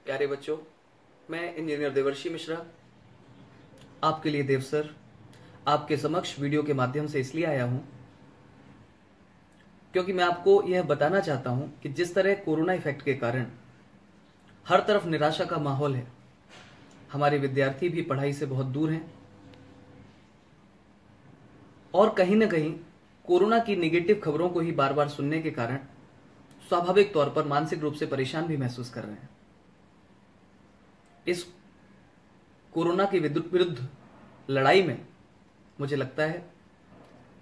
प्यारे बच्चों, मैं इंजीनियर देवर्षि मिश्रा आपके लिए देव सर आपके समक्ष वीडियो के माध्यम से इसलिए आया हूं क्योंकि मैं आपको यह बताना चाहता हूं कि जिस तरह कोरोना इफेक्ट के कारण हर तरफ निराशा का माहौल है, हमारे विद्यार्थी भी पढ़ाई से बहुत दूर हैं और कहीं ना कहीं कोरोना की नेगेटिव खबरों को ही बार बार सुनने के कारण स्वाभाविक तौर पर मानसिक रूप से परेशान भी महसूस कर रहे हैं। इस कोरोना के विरुद्ध लड़ाई में मुझे लगता है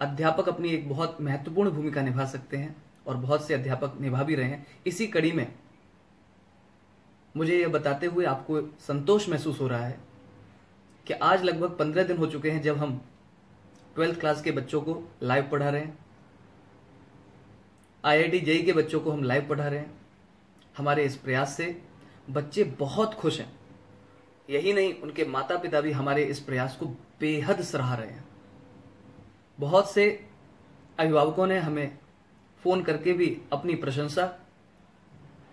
अध्यापक अपनी एक बहुत महत्वपूर्ण भूमिका निभा सकते हैं और बहुत से अध्यापक निभा भी रहे हैं। इसी कड़ी में मुझे यह बताते हुए आपको संतोष महसूस हो रहा है कि आज लगभग 15 दिन हो चुके हैं जब हम 12th क्लास के बच्चों को लाइव पढ़ा रहे हैं। IIT JEE के बच्चों को हम लाइव पढ़ा रहे हैं। हमारे इस प्रयास से बच्चे बहुत खुश हैं। यही नहीं, उनके माता पिता भी हमारे इस प्रयास को बेहद सराह रहे हैं। बहुत से अभिभावकों ने हमें फोन करके भी अपनी प्रशंसा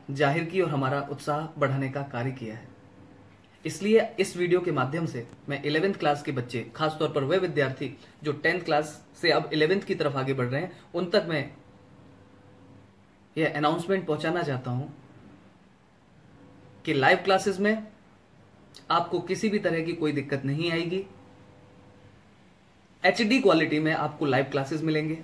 जाहिर की और हमारा उत्साह बढ़ाने का कार्य किया है। इसलिए इस वीडियो के माध्यम से मैं 11th क्लास के बच्चे, खासतौर पर वे विद्यार्थी जो 10th क्लास से अब 11th की तरफ आगे बढ़ रहे हैं, उन तक मैं यह अनाउंसमेंट पहुंचाना चाहता हूं कि लाइव क्लासेस में आपको किसी भी तरह की कोई दिक्कत नहीं आएगी। HD क्वालिटी में आपको लाइव क्लासेस मिलेंगे,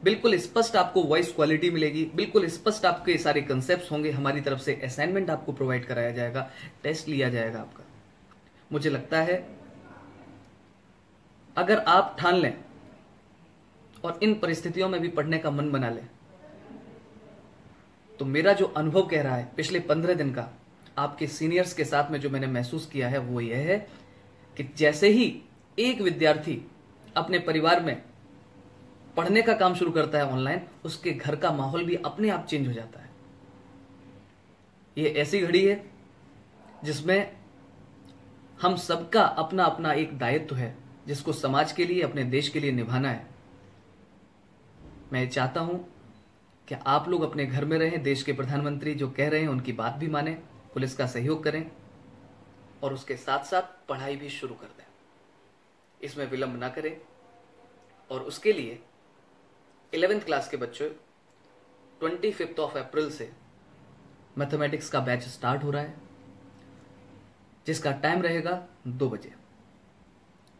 बिल्कुल स्पष्ट आपको वॉइस क्वालिटी मिलेगी, बिल्कुल स्पष्ट आपके सारे कंसेप्ट्स होंगे। हमारी तरफ से असाइनमेंट आपको प्रोवाइड कराया जाएगा, टेस्ट लिया जाएगा आपका। मुझे लगता है अगर आप ठान लें और इन परिस्थितियों में भी पढ़ने का मन बना लें तो मेरा जो अनुभव कह रहा है पिछले 15 दिन का आपके सीनियर्स के साथ में जो मैंने महसूस किया है वो यह है कि जैसे ही एक विद्यार्थी अपने परिवार में पढ़ने का काम शुरू करता है ऑनलाइन, उसके घर का माहौल भी अपने आप चेंज हो जाता है। ये ऐसी घड़ी है जिसमें हम सबका अपना अपना एक दायित्व है जिसको समाज के लिए, अपने देश के लिए निभाना है। मैं चाहता हूं कि आप लोग अपने घर में रहें, देश के प्रधानमंत्री जो कह रहे हैं उनकी बात भी मानें, पुलिस का सहयोग करें और उसके साथ साथ पढ़ाई भी शुरू कर दें। इसमें विलंब ना करें। और उसके लिए 11th क्लास के बच्चों 25 अप्रैल से मैथमेटिक्स का बैच स्टार्ट हो रहा है, जिसका टाइम रहेगा 2 बजे।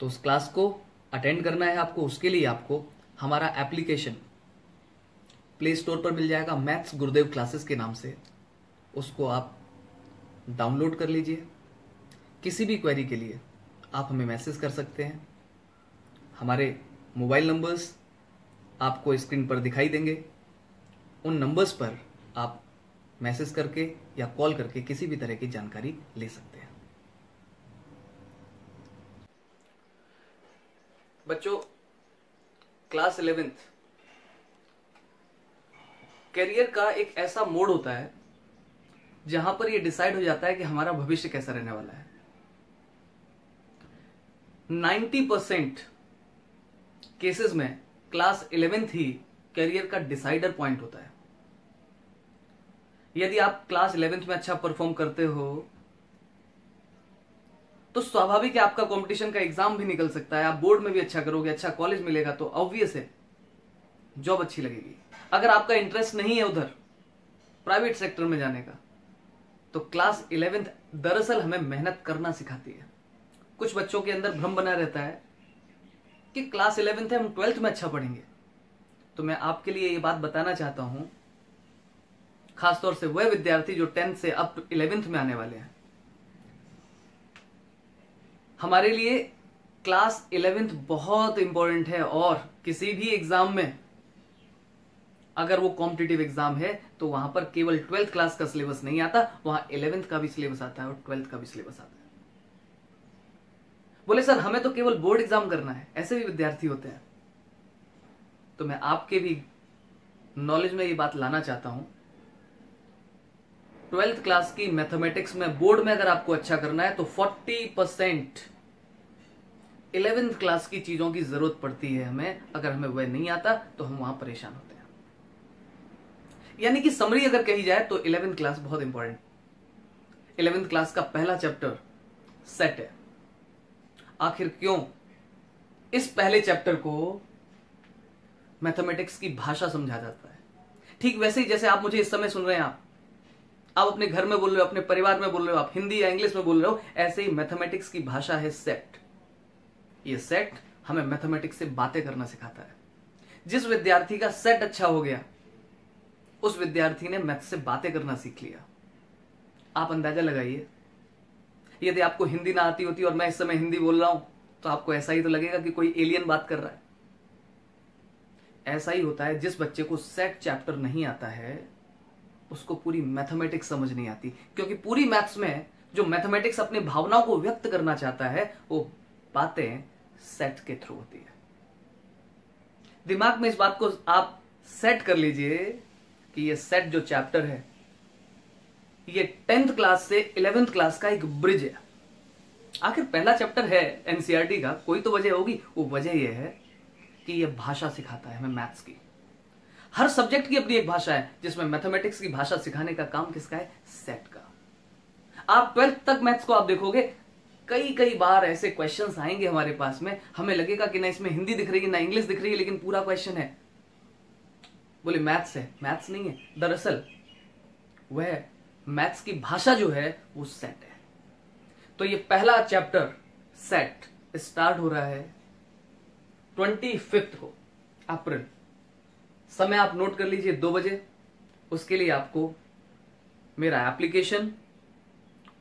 तो उस क्लास को अटेंड करना है आपको। उसके लिए आपको हमारा एप्लीकेशन प्ले स्टोर पर मिल जाएगा, मैथ्स गुरुदेव क्लासेस के नाम से। उसको आप डाउनलोड कर लीजिए। किसी भी क्वेरी के लिए आप हमें मैसेज कर सकते हैं। हमारे मोबाइल नंबर्स आपको स्क्रीन पर दिखाई देंगे। उन नंबर्स पर आप मैसेज करके या कॉल करके किसी भी तरह की जानकारी ले सकते हैं। बच्चों, क्लास 11th करियर का एक ऐसा मोड़ होता है जहां पर यह डिसाइड हो जाता है कि हमारा भविष्य कैसा रहने वाला है। 90% केसेस में क्लास 11th ही करियर का डिसाइडर पॉइंट होता है। यदि आप क्लास 11th में अच्छा परफॉर्म करते हो तो स्वाभाविक है आपका कंपटीशन का एग्जाम भी निकल सकता है। आप बोर्ड में भी अच्छा करोगे, अच्छा कॉलेज मिलेगा तो ऑब्वियस है जॉब अच्छी लगेगी। अगर आपका इंटरेस्ट नहीं है उधर प्राइवेट सेक्टर में जाने का, तो क्लास 11th दरअसल हमें मेहनत करना सिखाती है। कुछ बच्चों के अंदर भ्रम बना रहता है कि क्लास 11th है, हम 12th में अच्छा पढ़ेंगे। तो मैं आपके लिए ये बात बताना चाहता हूं, खासतौर से वह विद्यार्थी जो 10th से अब 11th में आने वाले हैं। हमारे लिए क्लास 11th बहुत इंपॉर्टेंट है और किसी भी एग्जाम में अगर वो कॉम्पिटिटिव एग्जाम है तो वहां पर केवल 12th क्लास का सिलेबस नहीं आता, वहां 11th का भी सिलेबस आता है और 12th का भी सिलेबस आता है। बोले सर हमें तो केवल बोर्ड एग्जाम करना है, ऐसे भी विद्यार्थी होते हैं। तो मैं आपके भी नॉलेज में ये बात लाना चाहता हूं, 12th क्लास की मैथमेटिक्स में बोर्ड में अगर आपको अच्छा करना है तो 40% 11th क्लास की चीजों की जरूरत पड़ती है हमें। अगर हमें वह नहीं आता तो हम वहां परेशान होते हैं। यानी कि समरी अगर कही जाए तो 11th क्लास बहुत इंपॉर्टेंट। 11th क्लास का पहला चैप्टर सेट है। आखिर क्यों? इस पहले चैप्टर को मैथमेटिक्स की भाषा समझा जाता है। ठीक वैसे ही जैसे आप मुझे इस समय सुन रहे हैं, आप अपने घर में बोल रहे हो, अपने परिवार में बोल रहे हो, आप हिंदी या इंग्लिश में बोल रहे हो, ऐसे ही मैथमेटिक्स की भाषा है सेट। ये सेट हमें मैथमेटिक्स से बातें करना सिखाता है। जिस विद्यार्थी का सेट अच्छा हो गया, उस विद्यार्थी ने मैथ से बातें करना सीख लिया। आप अंदाजा लगाइए, यदि आपको हिंदी ना आती होती और मैं इस समय हिंदी बोल रहा हूं, तो आपको ऐसा ही तो लगेगा कि कोई एलियन बात कर रहा है। ऐसा ही होता है, जिस बच्चे को सेट चैप्टर नहीं आता है उसको पूरी मैथमेटिक्स समझ नहीं आती, क्योंकि पूरी मैथ्स में जो मैथमेटिक्स अपनी भावनाओं को व्यक्त करना चाहता है वो बातें सेट के थ्रू होती है। दिमाग में इस बात को आप सेट कर लीजिए कि ये सेट जो चैप्टर है, ये 10th क्लास से 11th क्लास का एक ब्रिज है। आखिर पहला चैप्टर है एनसीईआरटी का, कोई तो वजह होगी। वो वजह यह है कि यह भाषा सिखाता है हमें मैथ्स की। हर सब्जेक्ट की अपनी एक भाषा है, जिसमें मैथमेटिक्स की भाषा सिखाने का काम किसका है? सेट का। आप 12th तक मैथ्स को आप देखोगे, कई बार ऐसे क्वेश्चंस आएंगे हमारे पास में, हमें लगेगा कि ना इसमें हिंदी दिख रही है ना इंग्लिश दिख रही है, लेकिन पूरा क्वेश्चन है, बोले मैथ्स है। मैथ्स नहीं है, दरअसल वह मैथ्स की भाषा जो है वो सेट है। तो ये पहला चैप्टर सेट स्टार्ट हो रहा है 25 को अप्रैल। समय आप नोट कर लीजिए, 2 बजे। उसके लिए आपको मेरा एप्लीकेशन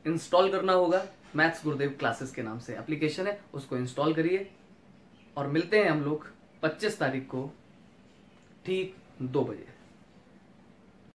इंस्टॉल करना होगा। मैथ्स गुरुदेव क्लासेस के नाम से एप्लीकेशन है, उसको इंस्टॉल करिए और मिलते हैं हम लोग 25 तारीख को ठीक 2 बजे।